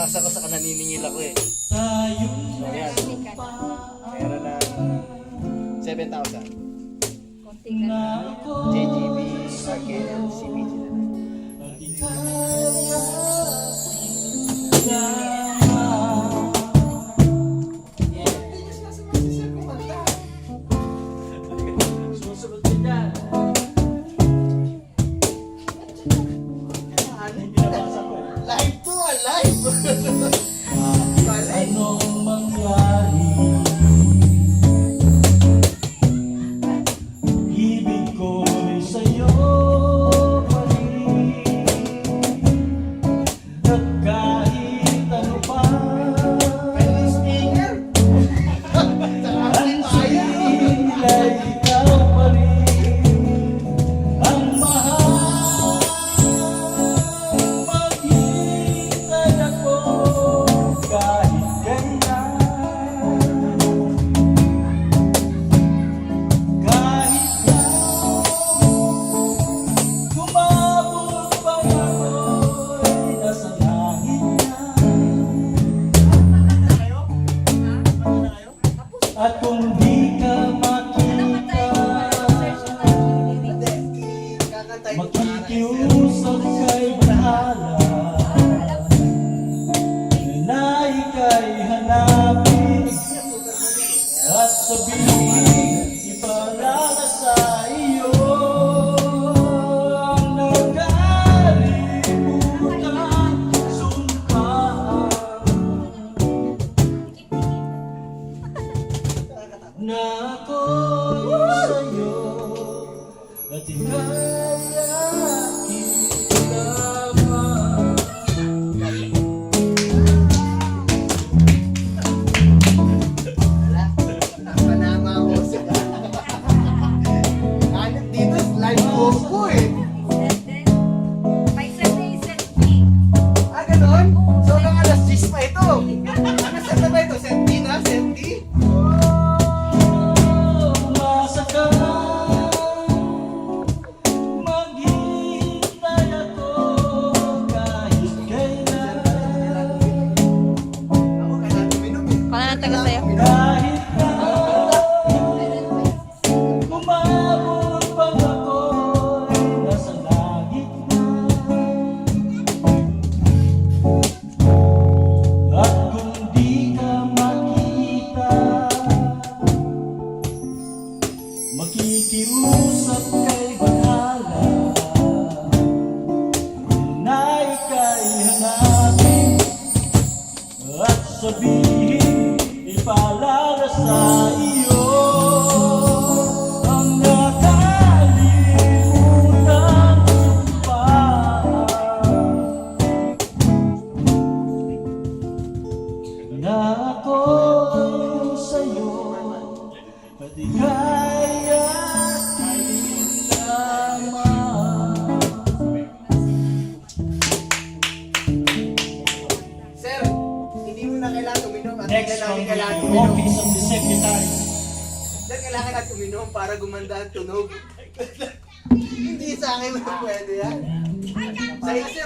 Asa ko sa kananiningil ako eh. So yan. Meron ng 7,000. Konting na. JGB, RKL, CBG na lang. Susunod din yan. Live to, live! Anong mangyari? Ibig ko'y sa'yo pa rin. At kahit ano pa, Pwede sticker! ang sila'y ikaw pa rin. Ang mahal, maghintay ako kahit kailan. Kahit na kumabot pa ako'y nasa langit na. At kung di ka makita, makikiusap kay bahala na ika'y hanapin at sabihin ipaalala sa iyo ang nagkalimutan sumpaan na ako'y sa'yo at ika'y aking lamang. Napanama ako sa... Ano dito, live combo eh. May Sunday selfie. Ah, ganon? So, hanggang alas 10 pa ito. Ano set na ba ito? Senti na? Senti? Umasa ka, maghintay ako kahit kailan. Ako kailangan uminom eh. Kung ano taga sa'yo? Kahit na umabot pa ako'y nasa langit na. At kung di ka makita, makikiusap kay bahala na ika'y hanapin at sabihin ipaalala sa iyo ang nakalimutan sumpaan na ako'y sa'yo at ika'y aking lamang. Sir, hindi mo na kailangan uminom at Next kailangan from kailangan the uminom. office of the secretary. Sir, kailangan natin uminom para gumanda ang tunog. Hindi sa akin pwede yan. Sa'yo, sir.